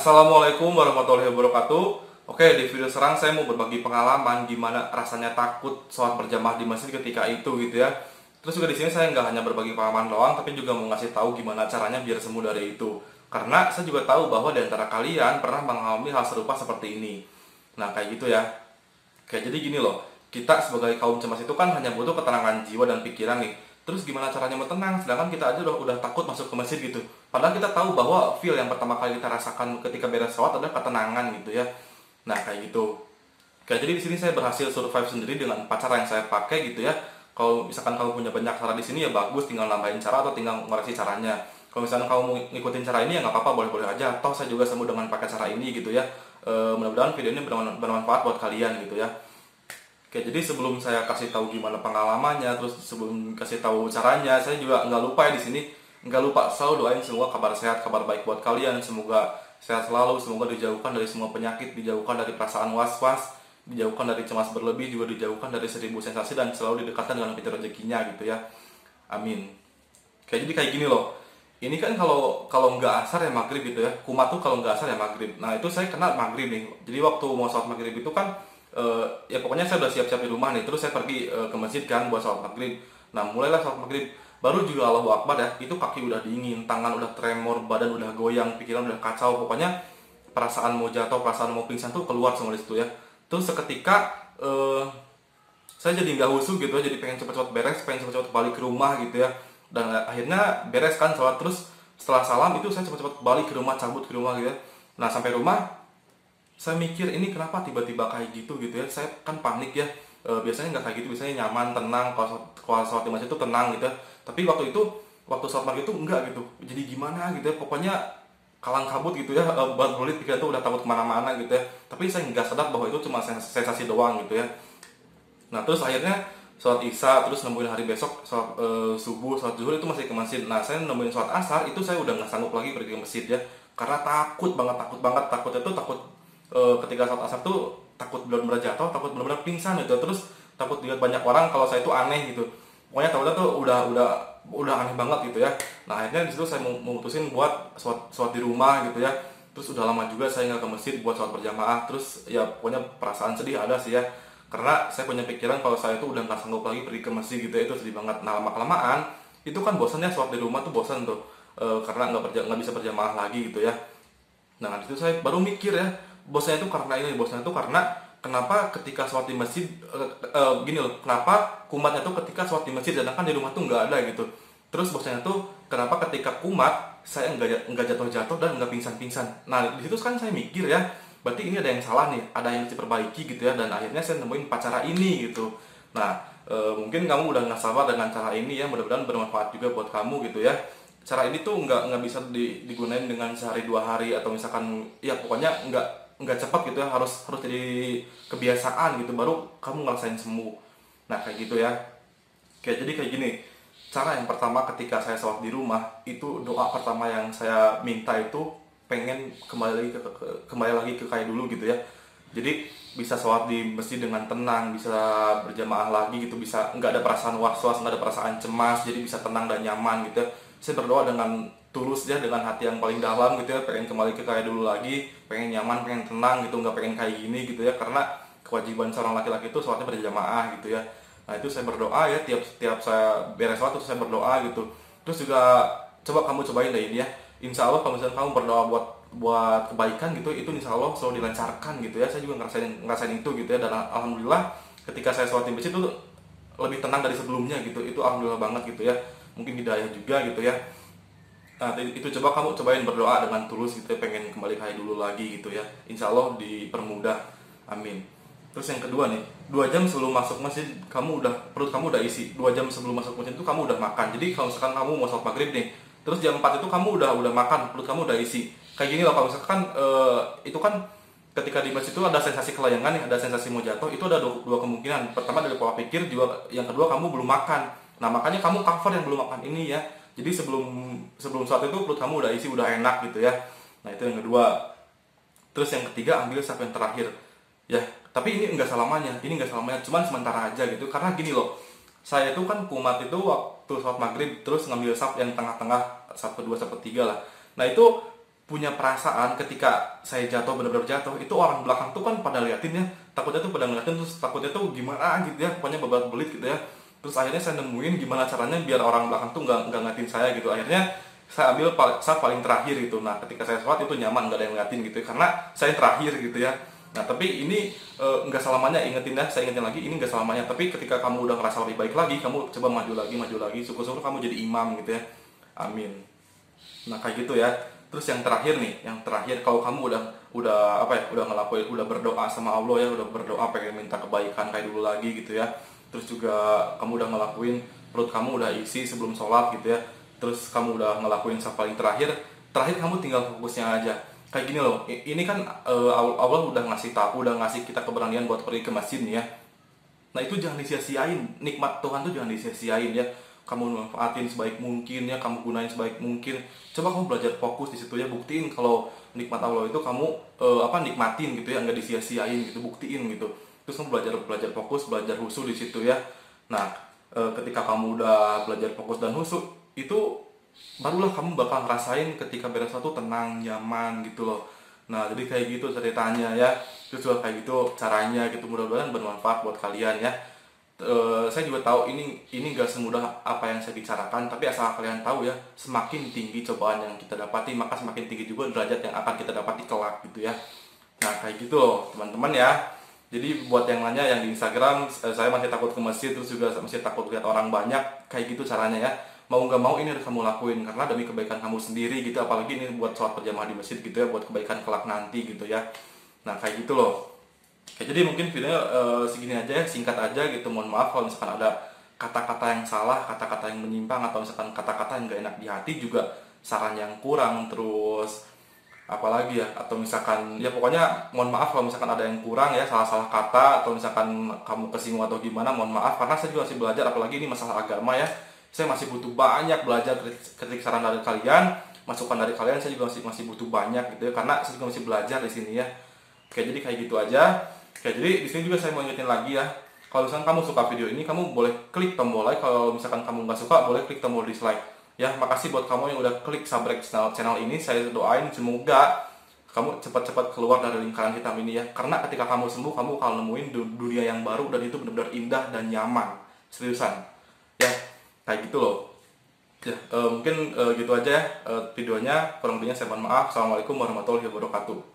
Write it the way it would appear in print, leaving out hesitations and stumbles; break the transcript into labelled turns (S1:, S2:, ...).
S1: Assalamualaikum warahmatullahi wabarakatuh. Oke, di video sekarang saya mau berbagi pengalaman gimana rasanya takut sholat berjamaah di masjid ketika itu gitu ya. Terus juga di sini saya nggak hanya berbagi pengalaman doang, tapi juga mau ngasih tahu gimana caranya biar sembuh dari itu. Karena saya juga tahu bahwa di antara kalian pernah mengalami hal serupa seperti ini. Nah, kayak gitu ya. Kayak jadi gini loh, kita sebagai kaum cemas itu kan hanya butuh ketenangan jiwa dan pikiran nih. Terus gimana caranya mau tenang? Sedangkan kita aja udah takut masuk ke masjid gitu. Padahal kita tahu bahwa feel yang pertama kali kita rasakan ketika beres sholat adalah ketenangan gitu ya. Nah kayak gitu. Kayak jadi di sini saya berhasil survive sendiri dengan 4 cara yang saya pakai gitu ya. Kalau misalkan kamu punya banyak cara di sini ya bagus, tinggal nambahin cara atau tinggal ngoreksi caranya. Kalau misalkan kamu mau ngikutin cara ini ya nggak apa-apa, boleh-boleh aja. Toh saya juga sembuh dengan pakai cara ini gitu ya. Mudah-mudahan video ini bermanfaat buat kalian gitu ya. Oke, jadi sebelum saya kasih tahu gimana pengalamannya, terus sebelum kasih tahu caranya, saya juga nggak lupa ya di sini, nggak lupa selalu doain semoga kabar sehat, kabar baik buat kalian, semoga sehat selalu, semoga dijauhkan dari semua penyakit, dijauhkan dari perasaan was-was, dijauhkan dari cemas berlebih, juga dijauhkan dari 1000 sensasi dan selalu didekatkan dengan pintu rezekinya gitu ya. Amin. Kayak jadi kayak gini loh. Ini kan kalau kalau nggak asar ya maghrib gitu ya. Kumat tuh kalau nggak asar ya maghrib. Nah itu saya kena maghrib nih. Jadi waktu mau sholat maghrib itu kan ya pokoknya saya udah siap-siap di rumah nih. Terus saya pergi ke masjid kan buat sholat maghrib. Nah mulailah sholat maghrib. Baru juga Allahu Akbar ya. Itu kaki udah dingin, tangan udah tremor, badan udah goyang, pikiran udah kacau. Pokoknya perasaan mau jatuh, perasaan mau pingsan tuh keluar semua di situ ya. Terus seketika saya jadi nggak husu gitu ya, jadi pengen cepet-cepet beres, pengen cepet-cepet balik ke rumah gitu ya. Dan akhirnya beres kan sholat, terus setelah salam itu saya cepet-cepet balik ke rumah, cabut ke rumah gitu ya. Nah sampai rumah saya mikir ini kenapa tiba-tiba kayak gitu ya, saya kan panik ya. Biasanya nggak kayak gitu, biasanya nyaman, tenang, kalau sholat di masjid itu tenang gitu ya. Tapi waktu itu, waktu sholat maghrib itu enggak gitu, jadi gimana gitu ya, pokoknya kalang kabut gitu ya, belit pikiran tuh udah takut kemana-mana gitu ya. Tapi saya nggak sadar bahwa itu cuma sensasi doang gitu ya. Nah terus akhirnya sholat isya, terus nemuin hari besok sholat subuh, sholat zuhur itu masih ke masjid. Nah saya nemuin sholat asar itu saya udah nggak sanggup lagi pergi ke masjid ya, karena takut banget, takutnya tuh takut ketika sholat asar tuh takut benar-benar jatuh, takut benar-benar pingsan gitu, terus takut dilihat banyak orang kalau saya itu aneh gitu. Pokoknya takutnya tuh udah aneh banget gitu ya. Nah akhirnya di situ saya memutusin buat sholat di rumah gitu ya. Terus udah lama juga saya nggak ke masjid buat sholat berjamaah. Terus ya pokoknya perasaan sedih ada sih ya, karena saya punya pikiran kalau saya itu udah nggak sanggup lagi pergi ke masjid gitu ya, itu sedih banget. Nah lama kelamaan itu kan bosannya sholat di rumah tuh bosan tuh, karena nggak bisa berjamaah lagi gitu ya. Nah itu saya baru mikir ya, bosannya itu karena ini, bosannya itu karena kenapa ketika sholat di masjid gini loh, kenapa kumatnya tuh ketika sholat di masjid sedangkan di rumah tuh nggak ada gitu. Terus bosannya tuh kenapa ketika kumat saya nggak jatuh-jatuh dan nggak pingsan-pingsan. Nah di situ kan saya mikir ya, berarti ini ada yang salah nih, ada yang diperbaiki gitu ya. Dan akhirnya saya nemuin 4 cara ini gitu. Nah mungkin kamu udah nggak sabar dengan cara ini ya, mudah-mudahan bermanfaat juga buat kamu gitu ya. Cara ini tuh nggak bisa digunain dengan sehari 2 hari atau misalkan ya pokoknya nggak cepat gitu ya, harus jadi kebiasaan gitu baru kamu ngerasain sembuh. Nah kayak gitu ya. Kayak jadi kayak gini, cara yang pertama ketika saya sholat di rumah itu, doa pertama yang saya minta itu pengen kembali lagi ke kayak dulu gitu ya. Jadi bisa sholat di masjid dengan tenang, bisa berjamaah lagi gitu, bisa nggak ada perasaan was-was, nggak ada perasaan cemas, jadi bisa tenang dan nyaman gitu ya. Saya berdoa dengan tulus ya, dengan hati yang paling dalam gitu ya, pengen kembali ke kayak dulu lagi, pengen nyaman, pengen tenang gitu, nggak pengen kayak gini gitu ya. Karena kewajiban seorang laki-laki itu sholatnya berjamaah gitu ya. Nah itu saya berdoa ya, tiap saya beres sholat itu saya berdoa gitu. Terus juga coba kamu cobain deh ini ya, insya Allah kalau misalnya kamu berdoa buat kebaikan gitu, itu insya Allah selalu dilancarkan gitu ya. Saya juga ngerasain itu gitu ya. Dan alhamdulillah ketika saya sholat di masjid itu lebih tenang dari sebelumnya gitu, itu alhamdulillah banget gitu ya. Mungkin hidayah juga gitu ya. Nah itu coba kamu cobain berdoa dengan tulus gitu ya, pengen kembali kayak dulu lagi gitu ya, insya Allah dipermudah, amin. Terus yang kedua nih, 2 jam sebelum masuk masjid perut kamu udah isi. 2 jam sebelum masuk masjid itu kamu udah makan. Jadi kalau misalkan kamu mau sholat maghrib nih, terus jam 4 itu kamu udah makan, perut kamu udah isi. Kayak gini loh, kalau misalkan itu kan ketika di masjid itu ada sensasi kelayangan nih, ada sensasi mau jatuh, itu ada dua kemungkinan. Pertama dari pola pikir, juga yang kedua kamu belum makan. Nah makanya kamu cover yang belum makan ini ya. Jadi sebelum sholat itu perut kamu udah isi, udah enak gitu ya. Nah itu yang kedua. Terus yang ketiga, ambil saf yang terakhir ya. Tapi ini enggak selamanya, cuman sementara aja gitu. Karena gini loh, saya itu kan kumat itu waktu sholat maghrib, terus ngambil saf yang tengah-tengah, saf kedua, saf ketiga lah. Nah itu punya perasaan ketika saya jatuh, benar-benar jatuh, itu orang belakang tuh kan pada liatin ya, takutnya tuh pada ngeliatin, terus takutnya tuh gimana gitu ya, pokoknya bebat belit gitu ya. Terus akhirnya saya nemuin gimana caranya biar orang belakang tuh nggak ngeliatin saya gitu. Akhirnya saya ambil saat paling terakhir itu. Nah ketika saya sholat itu nyaman, nggak ada yang ngeliatin gitu ya, karena saya terakhir gitu ya. Nah tapi ini nggak selamanya, ingetin ya, saya ingetin lagi, ini nggak selamanya. Tapi ketika kamu udah ngerasa lebih baik lagi, kamu coba maju lagi, syukur-syukur kamu jadi imam gitu ya. Amin. Nah kayak gitu ya. Terus yang terakhir nih, yang terakhir, kalau kamu udah apa ya, udah ngelakuin, udah berdoa sama Allah ya, udah berdoa pengen minta kebaikan kayak dulu lagi gitu ya. Terus juga kamu udah ngelakuin, perut kamu udah isi sebelum sholat gitu ya. Terus kamu udah ngelakuin yang paling terakhir, terakhir kamu tinggal fokusnya aja. Kayak gini loh, ini kan Allah udah ngasih tahu, udah ngasih kita keberanian buat pergi ke masjid nih ya. Nah itu jangan disia-siain, nikmat Tuhan tuh jangan disia-siain ya. Kamu manfaatin sebaik mungkin ya, kamu gunain sebaik mungkin. Coba kamu belajar fokus di situ ya, buktiin kalau nikmat Allah itu kamu nikmatin gitu ya, nggak disia-siain gitu, buktiin gitu. Terus kamu belajar fokus, belajar khusyuk di situ ya. Nah ketika kamu udah belajar fokus dan khusyuk, itu barulah kamu bakal ngerasain ketika beres sesuatu tenang, nyaman gitu loh. Nah jadi kayak gitu ceritanya ya, terus juga kayak gitu caranya gitu, mudah-mudahan bermanfaat buat kalian ya. Saya juga tahu ini gak semudah apa yang saya bicarakan, tapi asal kalian tahu ya, semakin tinggi cobaan yang kita dapati, maka semakin tinggi juga derajat yang akan kita dapati kelak gitu ya. Nah kayak gitu loh teman-teman ya. Jadi buat yang nanya yang di Instagram, saya masih takut ke masjid, terus juga masih takut lihat orang banyak, kayak gitu caranya ya. Mau nggak mau ini harus kamu lakuin, karena demi kebaikan kamu sendiri gitu, apalagi ini buat sholat berjamaah di masjid gitu ya, buat kebaikan kelak nanti gitu ya. Nah kayak gitu loh. Oke, jadi mungkin videonya segini aja ya, singkat aja gitu. Mohon maaf kalau misalkan ada kata-kata yang salah, kata-kata yang menyimpang, atau misalkan kata-kata yang gak enak di hati, juga saran yang kurang, terus apalagi ya, atau misalkan ya pokoknya mohon maaf kalau misalkan ada yang kurang ya, salah-salah kata, atau misalkan kamu kesinggung atau gimana, mohon maaf, karena saya juga masih belajar, apalagi ini masalah agama ya. Saya masih butuh banyak belajar, kritik saran dari kalian, masukan dari kalian, saya juga masih butuh banyak gitu ya, karena saya juga masih belajar di sini ya. Oke, jadi kayak gitu aja. Oke, jadi di sini juga saya mau ingetin lagi ya. Kalau misalkan kamu suka video ini, kamu boleh klik tombol like. Kalau misalkan kamu nggak suka, boleh klik tombol dislike. Ya, makasih buat kamu yang udah klik subscribe channel ini. Saya doain semoga kamu cepat-cepat keluar dari lingkaran hitam ini ya. Karena ketika kamu sembuh, kamu akan nemuin dunia yang baru, dan itu benar-benar indah dan nyaman. Seriusan. Ya, kayak gitu loh. Ya, mungkin gitu aja ya videonya. Kurang lebihnya saya mohon maaf. Assalamualaikum warahmatullahi wabarakatuh.